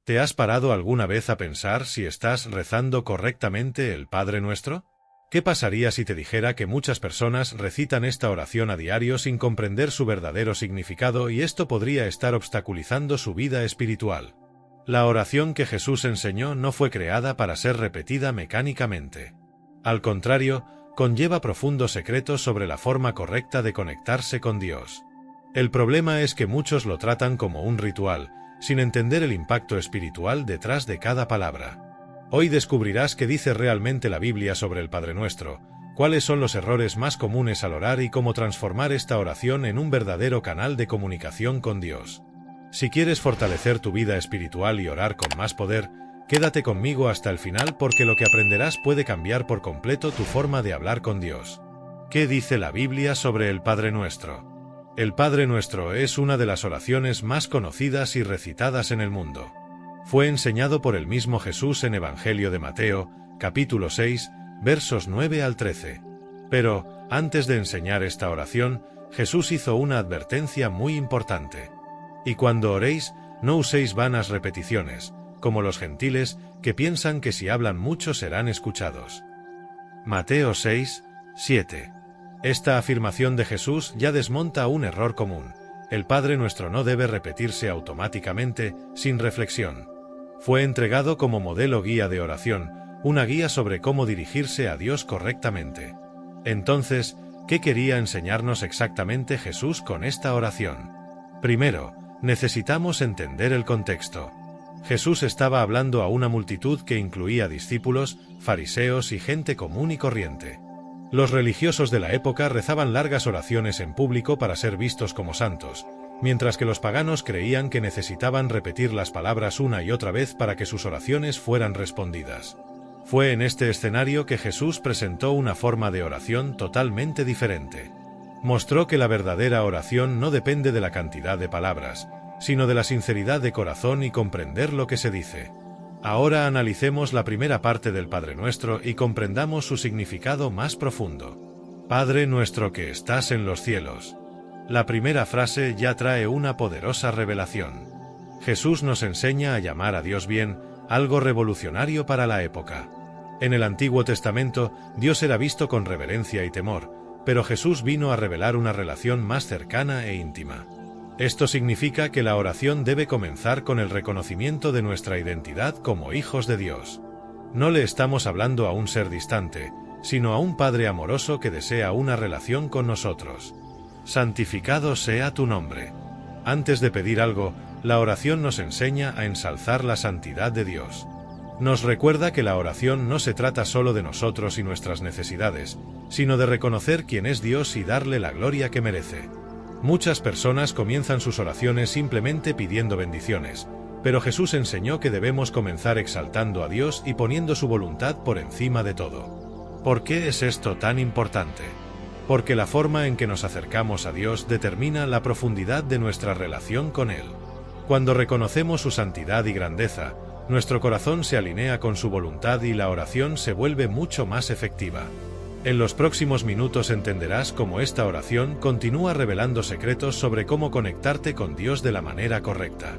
¿Te has parado alguna vez a pensar si estás rezando correctamente el Padre Nuestro? ¿Qué pasaría si te dijera que muchas personas recitan esta oración a diario sin comprender su verdadero significado y esto podría estar obstaculizando su vida espiritual? La oración que Jesús enseñó no fue creada para ser repetida mecánicamente. Al contrario, conlleva profundos secretos sobre la forma correcta de conectarse con Dios. El problema es que muchos lo tratan como un ritual, sin entender el impacto espiritual detrás de cada palabra. Hoy descubrirás qué dice realmente la Biblia sobre el Padre Nuestro, cuáles son los errores más comunes al orar y cómo transformar esta oración en un verdadero canal de comunicación con Dios. Si quieres fortalecer tu vida espiritual y orar con más poder, quédate conmigo hasta el final porque lo que aprenderás puede cambiar por completo tu forma de hablar con Dios. ¿Qué dice la Biblia sobre el Padre Nuestro? El Padre Nuestro es una de las oraciones más conocidas y recitadas en el mundo. Fue enseñado por el mismo Jesús en Evangelio de Mateo, capítulo 6, versos 9 al 13. Pero, antes de enseñar esta oración, Jesús hizo una advertencia muy importante. Y cuando oréis, no uséis vanas repeticiones, como los gentiles, que piensan que si hablan mucho serán escuchados. Mateo 6, 7. Esta afirmación de Jesús ya desmonta un error común. El Padre Nuestro no debe repetirse automáticamente, sin reflexión. Fue entregado como modelo guía de oración, una guía sobre cómo dirigirse a Dios correctamente. Entonces, ¿qué quería enseñarnos exactamente Jesús con esta oración? Primero, necesitamos entender el contexto. Jesús estaba hablando a una multitud que incluía discípulos, fariseos y gente común y corriente. Los religiosos de la época rezaban largas oraciones en público para ser vistos como santos, mientras que los paganos creían que necesitaban repetir las palabras una y otra vez para que sus oraciones fueran respondidas. Fue en este escenario que Jesús presentó una forma de oración totalmente diferente. Mostró que la verdadera oración no depende de la cantidad de palabras, sino de la sinceridad de corazón y comprender lo que se dice. Ahora analicemos la primera parte del Padre Nuestro y comprendamos su significado más profundo. Padre nuestro que estás en los cielos. La primera frase ya trae una poderosa revelación. Jesús nos enseña a llamar a Dios bien, algo revolucionario para la época. En el Antiguo Testamento, Dios era visto con reverencia y temor, pero Jesús vino a revelar una relación más cercana e íntima. Esto significa que la oración debe comenzar con el reconocimiento de nuestra identidad como hijos de Dios. No le estamos hablando a un ser distante, sino a un Padre amoroso que desea una relación con nosotros. Santificado sea tu nombre. Antes de pedir algo, la oración nos enseña a ensalzar la santidad de Dios. Nos recuerda que la oración no se trata solo de nosotros y nuestras necesidades, sino de reconocer quién es Dios y darle la gloria que merece. Muchas personas comienzan sus oraciones simplemente pidiendo bendiciones, pero Jesús enseñó que debemos comenzar exaltando a Dios y poniendo su voluntad por encima de todo. ¿Por qué es esto tan importante? Porque la forma en que nos acercamos a Dios determina la profundidad de nuestra relación con Él. Cuando reconocemos su santidad y grandeza, nuestro corazón se alinea con su voluntad y la oración se vuelve mucho más efectiva. En los próximos minutos entenderás cómo esta oración continúa revelando secretos sobre cómo conectarte con Dios de la manera correcta.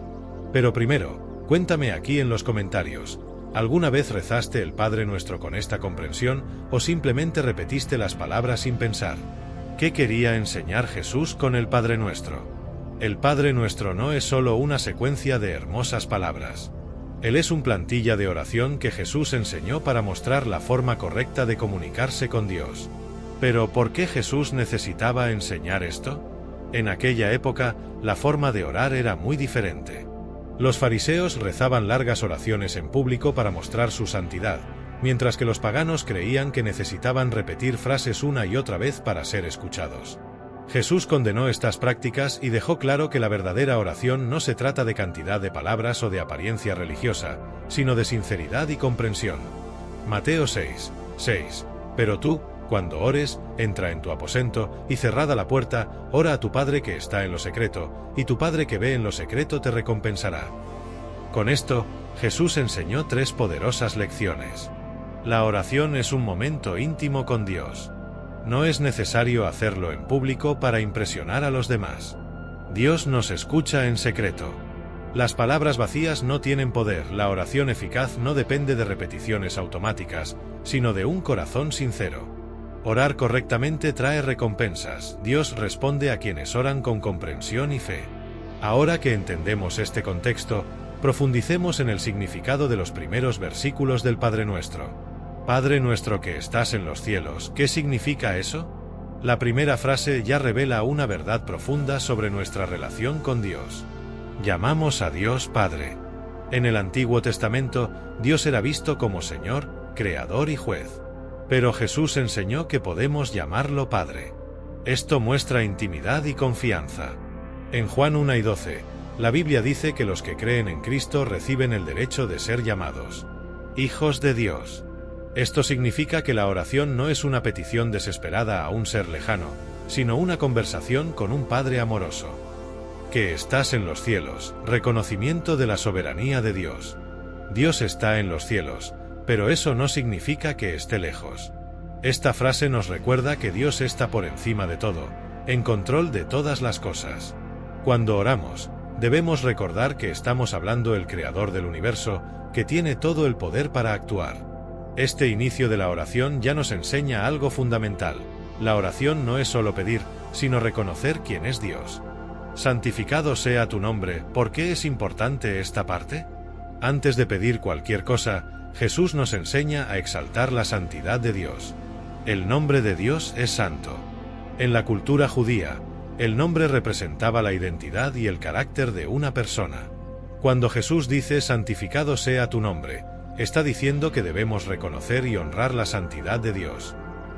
Pero primero, cuéntame aquí en los comentarios, ¿alguna vez rezaste el Padre Nuestro con esta comprensión o simplemente repetiste las palabras sin pensar? ¿Qué quería enseñar Jesús con el Padre Nuestro? El Padre Nuestro no es solo una secuencia de hermosas palabras. Él es un plantilla de oración que Jesús enseñó para mostrar la forma correcta de comunicarse con Dios. Pero ¿por qué Jesús necesitaba enseñar esto? En aquella época, la forma de orar era muy diferente. Los fariseos rezaban largas oraciones en público para mostrar su santidad, mientras que los paganos creían que necesitaban repetir frases una y otra vez para ser escuchados. Jesús condenó estas prácticas y dejó claro que la verdadera oración no se trata de cantidad de palabras o de apariencia religiosa, sino de sinceridad y comprensión. Mateo 6, 6. Pero tú, cuando ores, entra en tu aposento, y cerrada la puerta, ora a tu Padre que está en lo secreto, y tu Padre que ve en lo secreto te recompensará. Con esto, Jesús enseñó 3 poderosas lecciones. La oración es un momento íntimo con Dios. No es necesario hacerlo en público para impresionar a los demás. Dios nos escucha en secreto. Las palabras vacías no tienen poder, la oración eficaz no depende de repeticiones automáticas, sino de un corazón sincero. Orar correctamente trae recompensas, Dios responde a quienes oran con comprensión y fe. Ahora que entendemos este contexto, profundicemos en el significado de los primeros versículos del Padre Nuestro. Padre nuestro que estás en los cielos, ¿qué significa eso? La primera frase ya revela una verdad profunda sobre nuestra relación con Dios. Llamamos a Dios Padre. En el Antiguo Testamento, Dios era visto como Señor, Creador y Juez. Pero Jesús enseñó que podemos llamarlo Padre. Esto muestra intimidad y confianza. En Juan 1 y 12, la Biblia dice que los que creen en Cristo reciben el derecho de ser llamados hijos de Dios. Esto significa que la oración no es una petición desesperada a un ser lejano, sino una conversación con un Padre amoroso. Que estás en los cielos, reconocimiento de la soberanía de Dios. Dios está en los cielos, pero eso no significa que esté lejos. Esta frase nos recuerda que Dios está por encima de todo, en control de todas las cosas. Cuando oramos, debemos recordar que estamos hablando el Creador del universo, que tiene todo el poder para actuar. Este inicio de la oración ya nos enseña algo fundamental. La oración no es solo pedir, sino reconocer quién es Dios. Santificado sea tu nombre. ¿Por qué es importante esta parte? Antes de pedir cualquier cosa, Jesús nos enseña a exaltar la santidad de Dios. El nombre de Dios es santo. En la cultura judía, el nombre representaba la identidad y el carácter de una persona. Cuando Jesús dice santificado sea tu nombre, está diciendo que debemos reconocer y honrar la santidad de Dios.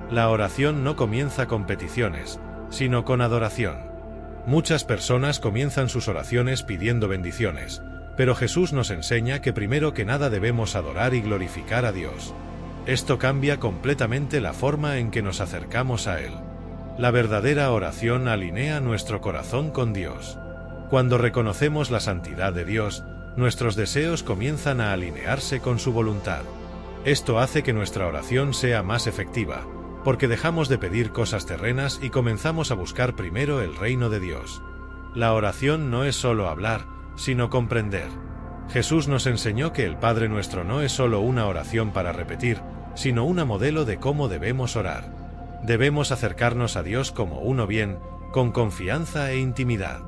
La oración no comienza con peticiones, sino con adoración. Muchas personas comienzan sus oraciones pidiendo bendiciones, pero Jesús nos enseña que primero que nada debemos adorar y glorificar a Dios. Esto cambia completamente la forma en que nos acercamos a Él. La verdadera oración alinea nuestro corazón con Dios. Cuando reconocemos la santidad de Dios, nuestros deseos comienzan a alinearse con su voluntad. Esto hace que nuestra oración sea más efectiva, porque dejamos de pedir cosas terrenas y comenzamos a buscar primero el reino de Dios. La oración no es solo hablar, sino comprender. Jesús nos enseñó que el Padre Nuestro no es solo una oración para repetir, sino un modelo de cómo debemos orar. Debemos acercarnos a Dios como uno bien, con confianza e intimidad.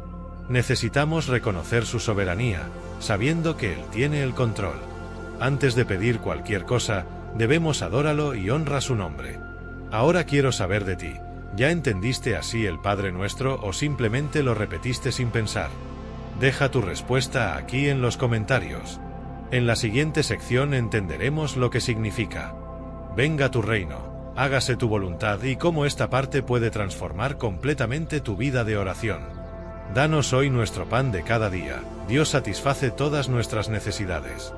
Necesitamos reconocer su soberanía, sabiendo que Él tiene el control. Antes de pedir cualquier cosa, debemos adóralo y honra su nombre. Ahora quiero saber de ti, ¿ya entendiste así el Padre Nuestro o simplemente lo repetiste sin pensar? Deja tu respuesta aquí en los comentarios. En la siguiente sección entenderemos lo que significa. Venga tu reino, hágase tu voluntad y cómo esta parte puede transformar completamente tu vida de oración. Danos hoy nuestro pan de cada día. Dios satisface todas nuestras necesidades.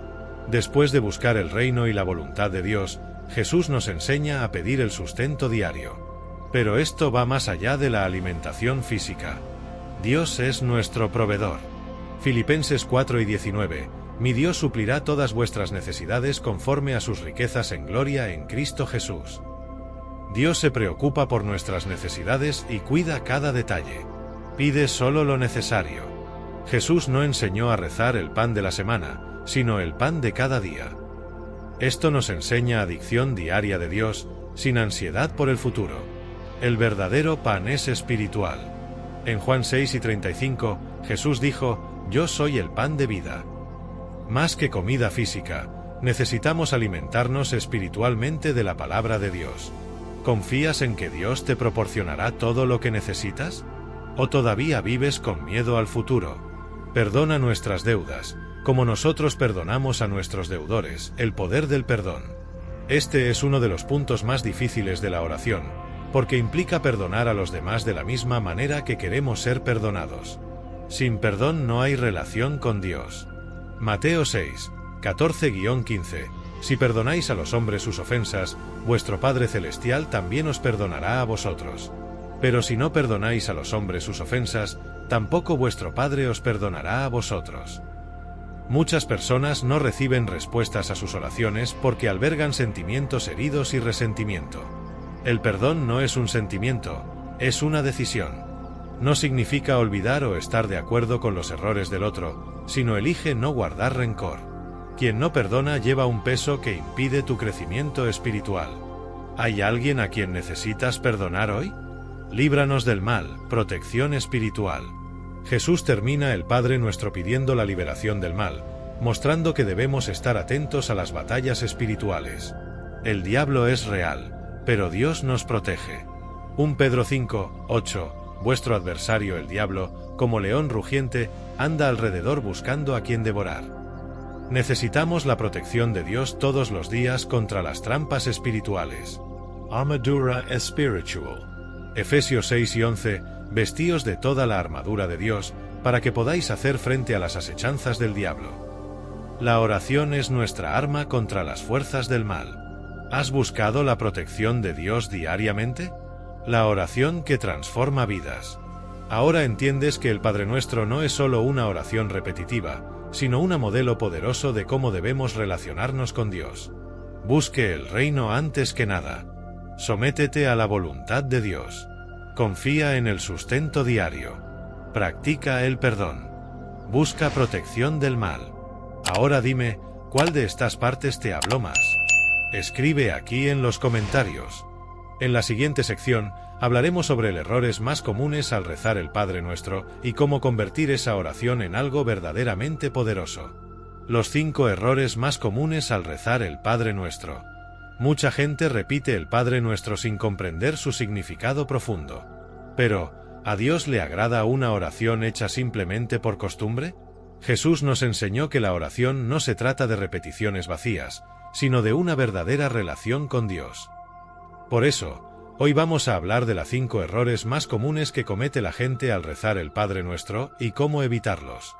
Después de buscar el reino y la voluntad de Dios, Jesús nos enseña a pedir el sustento diario. Pero esto va más allá de la alimentación física. Dios es nuestro proveedor. Filipenses 4 y 19. Mi Dios suplirá todas vuestras necesidades conforme a sus riquezas en gloria en Cristo Jesús. Dios se preocupa por nuestras necesidades y cuida cada detalle. Pide solo lo necesario. Jesús no enseñó a rezar el pan de la semana, sino el pan de cada día. Esto nos enseña adicción diaria de Dios, sin ansiedad por el futuro. El verdadero pan es espiritual. En Juan 6 y 35, Jesús dijo, yo soy el pan de vida. Más que comida física, necesitamos alimentarnos espiritualmente de la palabra de Dios. ¿Confías en que Dios te proporcionará todo lo que necesitas? ¿O todavía vives con miedo al futuro? Perdona nuestras deudas, como nosotros perdonamos a nuestros deudores, el poder del perdón. Este es uno de los puntos más difíciles de la oración, porque implica perdonar a los demás de la misma manera que queremos ser perdonados. Sin perdón no hay relación con Dios. Mateo 6, 14-15. Si perdonáis a los hombres sus ofensas, vuestro Padre Celestial también os perdonará a vosotros. Pero si no perdonáis a los hombres sus ofensas, tampoco vuestro Padre os perdonará a vosotros. Muchas personas no reciben respuestas a sus oraciones porque albergan sentimientos heridos y resentimiento. El perdón no es un sentimiento, es una decisión. No significa olvidar o estar de acuerdo con los errores del otro, sino elige no guardar rencor. Quien no perdona lleva un peso que impide tu crecimiento espiritual. ¿Hay alguien a quien necesitas perdonar hoy? Líbranos del mal, protección espiritual. Jesús termina el Padre Nuestro pidiendo la liberación del mal, mostrando que debemos estar atentos a las batallas espirituales. El diablo es real, pero Dios nos protege. 1 Pedro 5, 8. Vuestro adversario el diablo, como león rugiente, anda alrededor buscando a quien devorar. Necesitamos la protección de Dios todos los días contra las trampas espirituales. Armadura espiritual. Efesios 6 y 11. Vestíos de toda la armadura de Dios, para que podáis hacer frente a las asechanzas del diablo. La oración es nuestra arma contra las fuerzas del mal. ¿Has buscado la protección de Dios diariamente? La oración que transforma vidas. Ahora entiendes que el Padre Nuestro no es solo una oración repetitiva, sino un modelo poderoso de cómo debemos relacionarnos con Dios. Busque el reino antes que nada. Sométete a la voluntad de Dios. Confía en el sustento diario. Practica el perdón. Busca protección del mal. Ahora dime, ¿cuál de estas partes te habló más? Escribe aquí en los comentarios. En la siguiente sección, hablaremos sobre los errores más comunes al rezar el Padre Nuestro y cómo convertir esa oración en algo verdaderamente poderoso. Los 5 errores más comunes al rezar el Padre Nuestro. Mucha gente repite el Padre Nuestro sin comprender su significado profundo. Pero, ¿a Dios le agrada una oración hecha simplemente por costumbre? Jesús nos enseñó que la oración no se trata de repeticiones vacías, sino de una verdadera relación con Dios. Por eso, hoy vamos a hablar de los 5 errores más comunes que comete la gente al rezar el Padre Nuestro y cómo evitarlos.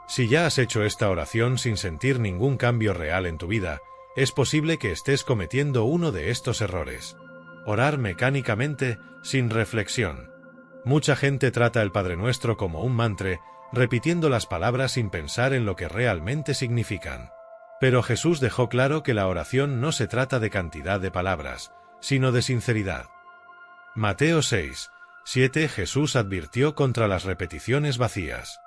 Si ya has hecho esta oración sin sentir ningún cambio real en tu vida, es posible que estés cometiendo uno de estos errores. Orar mecánicamente, sin reflexión. Mucha gente trata el Padre Nuestro como un mantra, repitiendo las palabras sin pensar en lo que realmente significan. Pero Jesús dejó claro que la oración no se trata de cantidad de palabras, sino de sinceridad. Mateo 6, 7. Jesús advirtió contra las repeticiones vacías.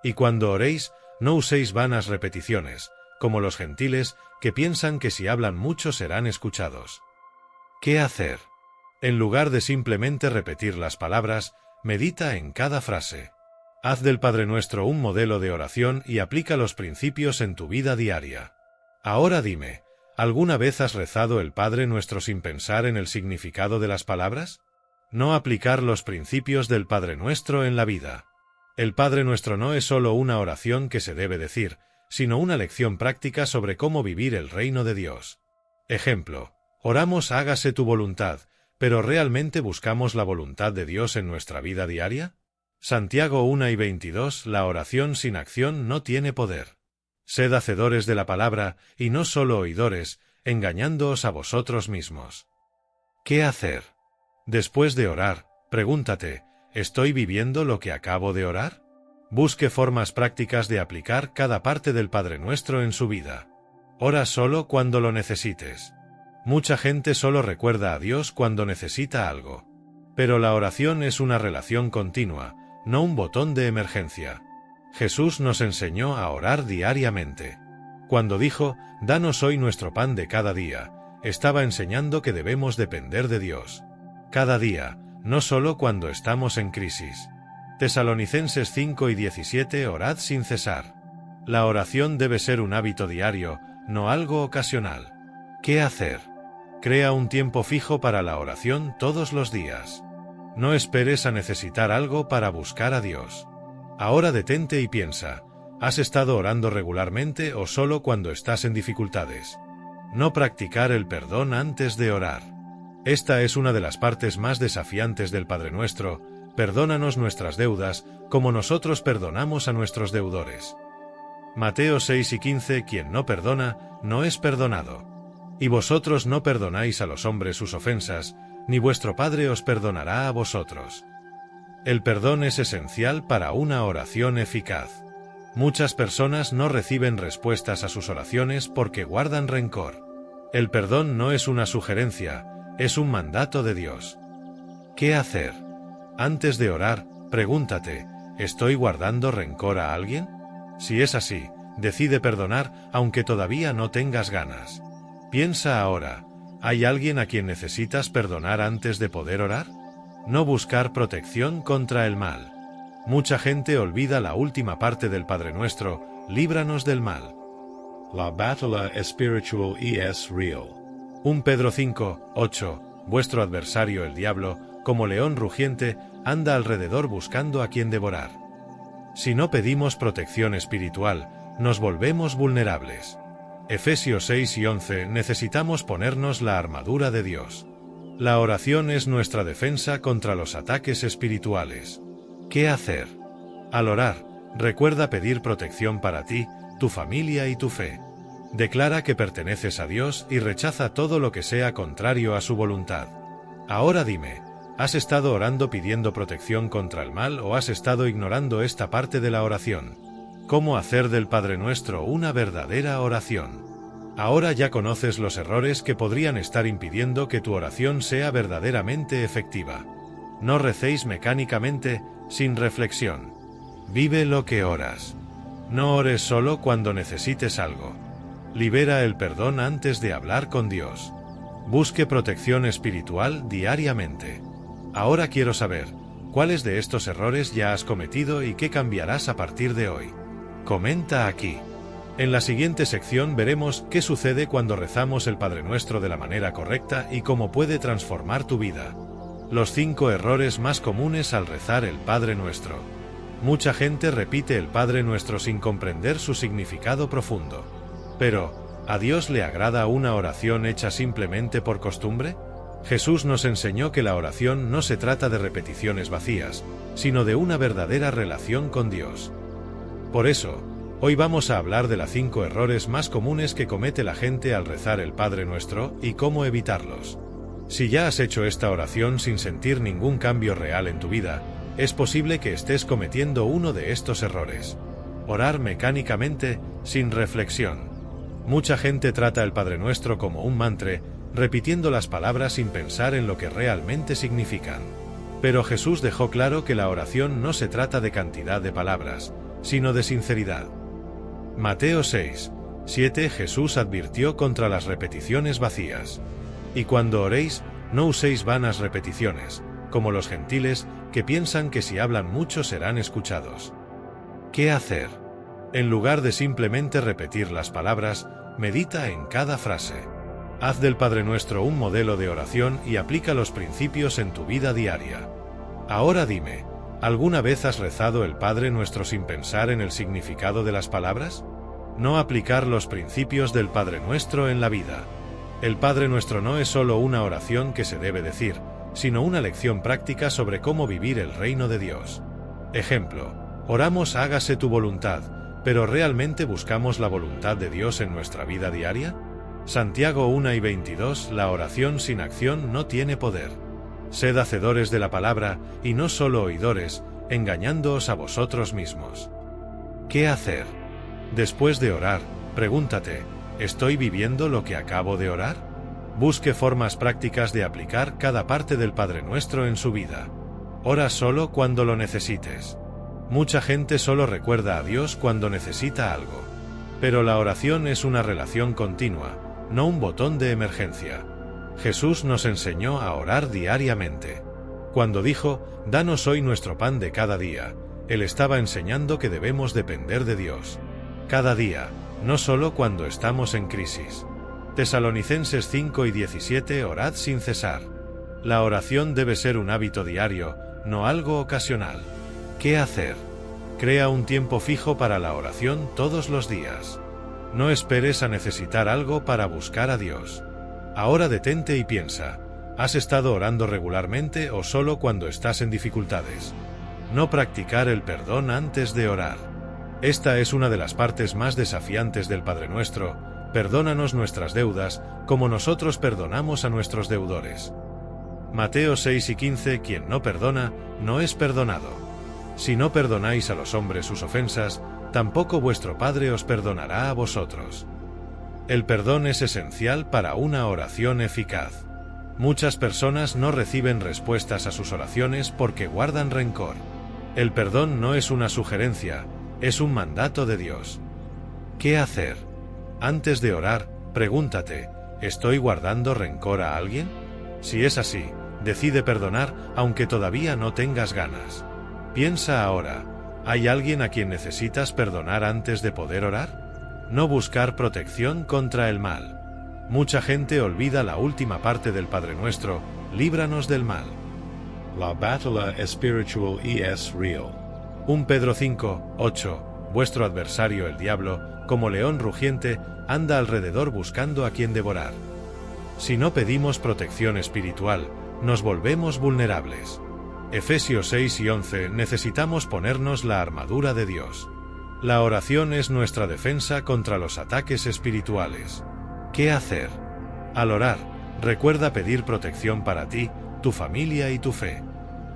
Y cuando oréis, no uséis vanas repeticiones, como los gentiles, que piensan que si hablan mucho serán escuchados. ¿Qué hacer? En lugar de simplemente repetir las palabras, medita en cada frase. Haz del Padre Nuestro un modelo de oración y aplica los principios en tu vida diaria. Ahora dime, ¿alguna vez has rezado el Padre Nuestro sin pensar en el significado de las palabras? No aplicar los principios del Padre Nuestro en la vida. El Padre Nuestro no es solo una oración que se debe decir, sino una lección práctica sobre cómo vivir el reino de Dios. Ejemplo, oramos hágase tu voluntad, pero ¿realmente buscamos la voluntad de Dios en nuestra vida diaria? Santiago 1 y 22. La oración sin acción no tiene poder. Sed hacedores de la palabra, y no solo oidores, engañándoos a vosotros mismos. ¿Qué hacer? Después de orar, pregúntate, ¿estoy viviendo lo que acabo de orar? Busque formas prácticas de aplicar cada parte del Padre Nuestro en su vida. Ora solo cuando lo necesites. Mucha gente solo recuerda a Dios cuando necesita algo. Pero la oración es una relación continua, no un botón de emergencia. Jesús nos enseñó a orar diariamente. Cuando dijo, «Danos hoy nuestro pan de cada día», estaba enseñando que debemos depender de Dios. Cada día, no solo cuando estamos en crisis. Tesalonicenses 5 y 17. Orad sin cesar. La oración debe ser un hábito diario, no algo ocasional. ¿Qué hacer? Crea un tiempo fijo para la oración todos los días. No esperes a necesitar algo para buscar a Dios. Ahora detente y piensa, ¿has estado orando regularmente o solo cuando estás en dificultades? No practicar el perdón antes de orar. Esta es una de las partes más desafiantes del Padre Nuestro. Perdónanos nuestras deudas, como nosotros perdonamos a nuestros deudores. Mateo 6 y 15. Quien no perdona, no es perdonado. Y vosotros no perdonáis a los hombres sus ofensas, ni vuestro Padre os perdonará a vosotros. El perdón es esencial para una oración eficaz. Muchas personas no reciben respuestas a sus oraciones porque guardan rencor. El perdón no es una sugerencia, es un mandato de Dios. ¿Qué hacer? Antes de orar, Pregúntate, ¿estoy guardando rencor a alguien? Si es así, decide perdonar aunque todavía no tengas ganas. Piensa ahora, ¿hay alguien a quien necesitas perdonar antes de poder orar? No buscar protección contra el mal. Mucha gente olvida la última parte del Padre Nuestro, líbranos del mal. La batalla espiritual es real. 1 Pedro 5, 8. Vuestro adversario el diablo, como león rugiente, anda alrededor buscando a quien devorar. Si no pedimos protección espiritual, nos volvemos vulnerables. Efesios 6 y 11. Necesitamos ponernos la armadura de Dios. La oración es nuestra defensa contra los ataques espirituales. ¿Qué hacer? Al orar, recuerda pedir protección para ti, tu familia y tu fe. Declara que perteneces a Dios y rechaza todo lo que sea contrario a su voluntad. Ahora dime, ¿has estado orando pidiendo protección contra el mal o has estado ignorando esta parte de la oración? ¿Cómo hacer del Padre Nuestro una verdadera oración? Ahora ya conoces los errores que podrían estar impidiendo que tu oración sea verdaderamente efectiva. No recéis mecánicamente, sin reflexión. Vive lo que oras. No ores solo cuando necesites algo. Libera el perdón antes de hablar con Dios. Busque protección espiritual diariamente. Ahora quiero saber, ¿cuáles de estos errores ya has cometido y qué cambiarás a partir de hoy? Comenta aquí. En la siguiente sección veremos qué sucede cuando rezamos el Padre Nuestro de la manera correcta y cómo puede transformar tu vida. Los 5 errores más comunes al rezar el Padre Nuestro. Mucha gente repite el Padre Nuestro sin comprender su significado profundo. Pero, ¿a Dios le agrada una oración hecha simplemente por costumbre? Jesús nos enseñó que la oración no se trata de repeticiones vacías, sino de una verdadera relación con Dios. Por eso, hoy vamos a hablar de los 5 errores más comunes que comete la gente al rezar el Padre Nuestro y cómo evitarlos. Si ya has hecho esta oración sin sentir ningún cambio real en tu vida, es posible que estés cometiendo uno de estos errores. Orar mecánicamente, sin reflexión. Mucha gente trata el Padre Nuestro como un mantra, repitiendo las palabras sin pensar en lo que realmente significan. Pero Jesús dejó claro que la oración no se trata de cantidad de palabras, sino de sinceridad. Mateo 6, 7. Jesús advirtió contra las repeticiones vacías. Y cuando oréis, no uséis vanas repeticiones, como los gentiles, que piensan que si hablan mucho serán escuchados. ¿Qué hacer? En lugar de simplemente repetir las palabras, medita en cada frase. Haz del Padre Nuestro un modelo de oración y aplica los principios en tu vida diaria. Ahora dime, ¿alguna vez has rezado el Padre Nuestro sin pensar en el significado de las palabras? No aplicar los principios del Padre Nuestro en la vida. El Padre Nuestro no es solo una oración que se debe decir, sino una lección práctica sobre cómo vivir el reino de Dios. Ejemplo, oramos hágase tu voluntad, pero ¿realmente buscamos la voluntad de Dios en nuestra vida diaria? Santiago 1 y 22. La oración sin acción no tiene poder. Sed hacedores de la palabra, y no solo oidores, engañándoos a vosotros mismos. ¿Qué hacer? Después de orar, pregúntate, ¿estoy viviendo lo que acabo de orar? Busque formas prácticas de aplicar cada parte del Padre Nuestro en su vida. Ora solo cuando lo necesites. Mucha gente solo recuerda a Dios cuando necesita algo. Pero la oración es una relación continua, no un botón de emergencia. Jesús nos enseñó a orar diariamente. Cuando dijo, «Danos hoy nuestro pan de cada día», Él estaba enseñando que debemos depender de Dios. Cada día, no solo cuando estamos en crisis. Tesalonicenses 5 y 17. Orad sin cesar. La oración debe ser un hábito diario, no algo ocasional. ¿Qué hacer? Crea un tiempo fijo para la oración todos los días. No esperes a necesitar algo para buscar a Dios. Ahora detente y piensa, ¿has estado orando regularmente o solo cuando estás en dificultades? No practicar el perdón antes de orar. Esta es una de las partes más desafiantes del Padre Nuestro. Perdónanos nuestras deudas, como nosotros perdonamos a nuestros deudores. Mateo 6 y 15. Quien no perdona, no es perdonado. Si no perdonáis a los hombres sus ofensas, tampoco vuestro Padre os perdonará a vosotros. El perdón es esencial para una oración eficaz. Muchas personas no reciben respuestas a sus oraciones porque guardan rencor. El perdón no es una sugerencia, es un mandato de Dios. ¿Qué hacer? Antes de orar, pregúntate, ¿estoy guardando rencor a alguien? Si es así, decide perdonar aunque todavía no tengas ganas. Piensa ahora, ¿hay alguien a quien necesitas perdonar antes de poder orar? No buscar protección contra el mal. Mucha gente olvida la última parte del Padre Nuestro, líbranos del mal. La battle espiritual es real. 1 Pedro 5:8. Vuestro adversario el diablo, como león rugiente, anda alrededor buscando a quien devorar. Si no pedimos protección espiritual, nos volvemos vulnerables. Efesios 6:11. Necesitamos ponernos la armadura de Dios. La oración es nuestra defensa contra los ataques espirituales. ¿Qué hacer? Al orar, recuerda pedir protección para ti, tu familia y tu fe.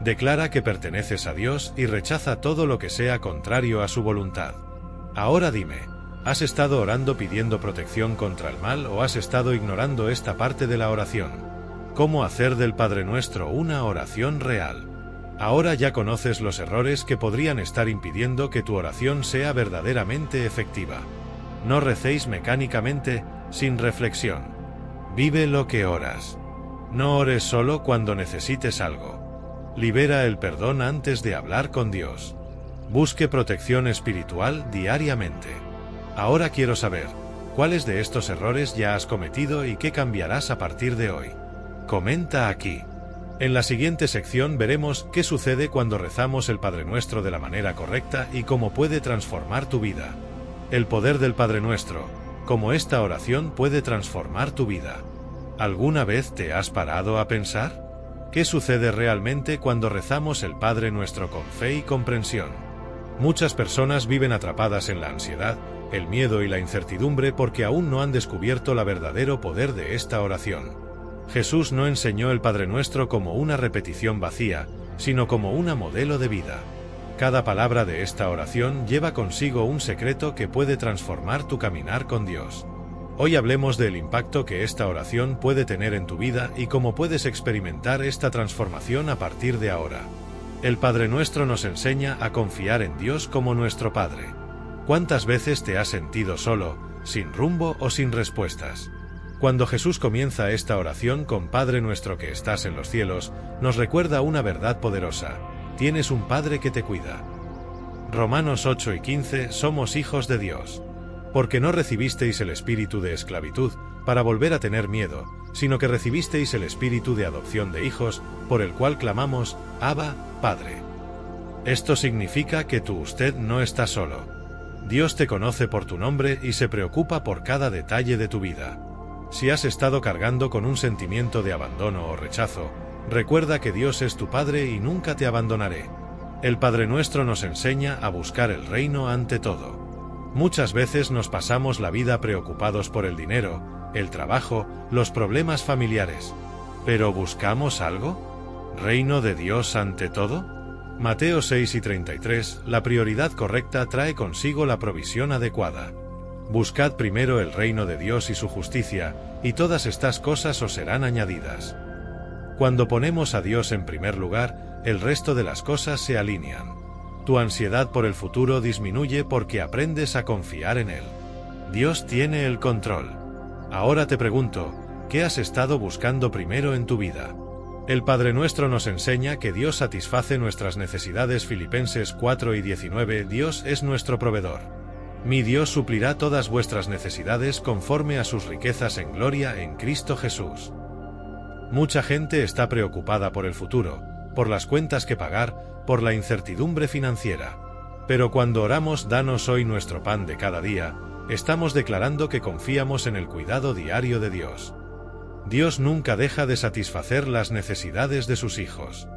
Declara que perteneces a Dios y rechaza todo lo que sea contrario a su voluntad. Ahora dime, ¿has estado orando pidiendo protección contra el mal o has estado ignorando esta parte de la oración? ¿Cómo hacer del Padre Nuestro una oración real? Ahora ya conoces los errores que podrían estar impidiendo que tu oración sea verdaderamente efectiva. No recéis mecánicamente, sin reflexión. Vive lo que oras. No ores solo cuando necesites algo. Libera el perdón antes de hablar con Dios. Busque protección espiritual diariamente. Ahora quiero saber, ¿cuáles de estos errores ya has cometido y qué cambiarás a partir de hoy? Comenta aquí. En la siguiente sección veremos qué sucede cuando rezamos el Padre Nuestro de la manera correcta y cómo puede transformar tu vida. El poder del Padre Nuestro, cómo esta oración puede transformar tu vida. ¿Alguna vez te has parado a pensar? ¿Qué sucede realmente cuando rezamos el Padre Nuestro con fe y comprensión? Muchas personas viven atrapadas en la ansiedad, el miedo y la incertidumbre porque aún no han descubierto el verdadero poder de esta oración. Jesús no enseñó el Padre Nuestro como una repetición vacía, sino como un modelo de vida. Cada palabra de esta oración lleva consigo un secreto que puede transformar tu caminar con Dios. Hoy hablemos del impacto que esta oración puede tener en tu vida y cómo puedes experimentar esta transformación a partir de ahora. El Padre Nuestro nos enseña a confiar en Dios como nuestro Padre. ¿Cuántas veces te has sentido solo, sin rumbo o sin respuestas? Cuando Jesús comienza esta oración con Padre Nuestro que estás en los cielos, nos recuerda una verdad poderosa: tienes un Padre que te cuida. Romanos 8:15. Somos hijos de Dios. Porque no recibisteis el espíritu de esclavitud, para volver a tener miedo, sino que recibisteis el espíritu de adopción de hijos, por el cual clamamos, Abba, Padre. Esto significa que usted no está solo. Dios te conoce por tu nombre y se preocupa por cada detalle de tu vida. Si has estado cargando con un sentimiento de abandono o rechazo, recuerda que Dios es tu Padre y nunca te abandonaré. El Padre Nuestro nos enseña a buscar el reino ante todo. Muchas veces nos pasamos la vida preocupados por el dinero, el trabajo, los problemas familiares. ¿Pero buscamos algo? ¿Reino de Dios ante todo? Mateo 6:33. La prioridad correcta trae consigo la provisión adecuada. Buscad primero el reino de Dios y su justicia, y todas estas cosas os serán añadidas. Cuando ponemos a Dios en primer lugar, el resto de las cosas se alinean. Tu ansiedad por el futuro disminuye porque aprendes a confiar en Él. Dios tiene el control. Ahora te pregunto, ¿qué has estado buscando primero en tu vida? El Padre Nuestro nos enseña que Dios satisface nuestras necesidades. Filipenses 4:19. Dios es nuestro proveedor. Mi Dios suplirá todas vuestras necesidades conforme a sus riquezas en gloria en Cristo Jesús. Mucha gente está preocupada por el futuro, por las cuentas que pagar, por la incertidumbre financiera. Pero cuando oramos danos hoy nuestro pan de cada día, estamos declarando que confiamos en el cuidado diario de Dios. Dios nunca deja de satisfacer las necesidades de sus hijos.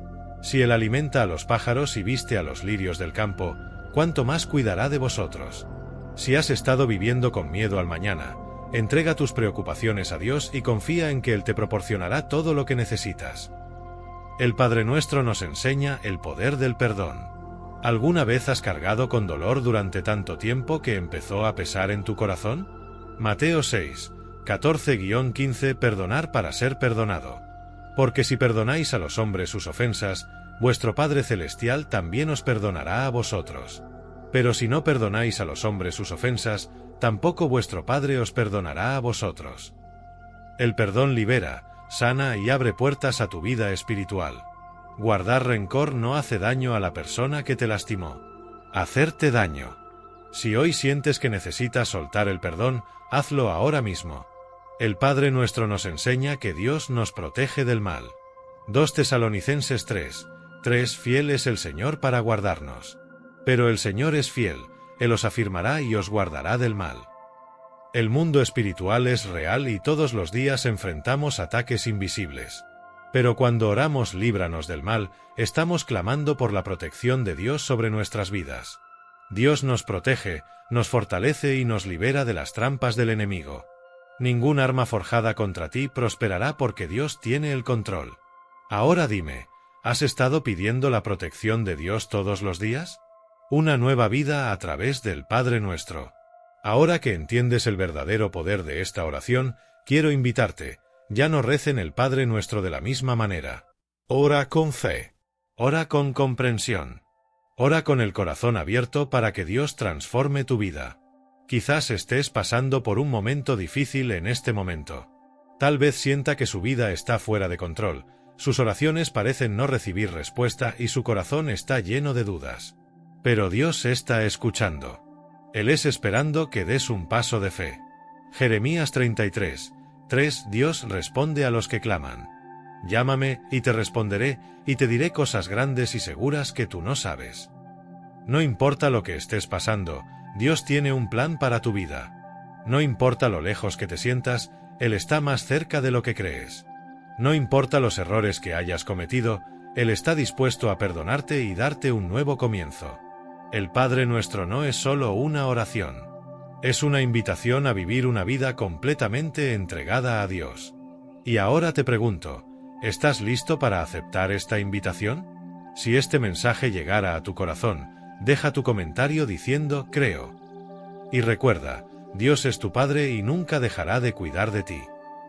Si Él alimenta a los pájaros y viste a los lirios del campo, ¿cuánto más cuidará de vosotros? Si has estado viviendo con miedo al mañana, entrega tus preocupaciones a Dios y confía en que Él te proporcionará todo lo que necesitas. El Padre Nuestro nos enseña el poder del perdón. ¿Alguna vez has cargado con dolor durante tanto tiempo que empezó a pesar en tu corazón? Mateo 6:14-15. Perdonar para ser perdonado. Porque si perdonáis a los hombres sus ofensas, vuestro Padre Celestial también os perdonará a vosotros. Pero si no perdonáis a los hombres sus ofensas, tampoco vuestro Padre os perdonará a vosotros. El perdón libera, sana y abre puertas a tu vida espiritual. Guardar rencor no hace daño a la persona que te lastimó. Hacerte daño. Si hoy sientes que necesitas soltar el perdón, hazlo ahora mismo. El Padre nuestro nos enseña que Dios nos protege del mal. 2 Tesalonicenses 3:3 Fiel es el Señor para guardarnos. Pero el Señor es fiel, Él os afirmará y os guardará del mal. El mundo espiritual es real y todos los días enfrentamos ataques invisibles. Pero cuando oramos líbranos del mal, estamos clamando por la protección de Dios sobre nuestras vidas. Dios nos protege, nos fortalece y nos libera de las trampas del enemigo. Ningún arma forjada contra ti prosperará porque Dios tiene el control. Ahora dime, ¿has estado pidiendo la protección de Dios todos los días? Una nueva vida a través del Padre Nuestro. Ahora que entiendes el verdadero poder de esta oración, quiero invitarte, ya no recen el Padre Nuestro de la misma manera. Ora con fe. Ora con comprensión. Ora con el corazón abierto para que Dios transforme tu vida. Quizás estés pasando por un momento difícil en este momento. Tal vez sienta que su vida está fuera de control, sus oraciones parecen no recibir respuesta y su corazón está lleno de dudas. Pero Dios está escuchando. Él es esperando que des un paso de fe. Jeremías 33:3 Dios responde a los que claman. Llámame y te responderé y te diré cosas grandes y seguras que tú no sabes. No importa lo que estés pasando, Dios tiene un plan para tu vida. No importa lo lejos que te sientas, Él está más cerca de lo que crees. No importa los errores que hayas cometido, Él está dispuesto a perdonarte y darte un nuevo comienzo. El Padre Nuestro no es solo una oración. Es una invitación a vivir una vida completamente entregada a Dios. Y ahora te pregunto, ¿estás listo para aceptar esta invitación? Si este mensaje llegara a tu corazón, deja tu comentario diciendo creo. Y recuerda, Dios es tu Padre y nunca dejará de cuidar de ti.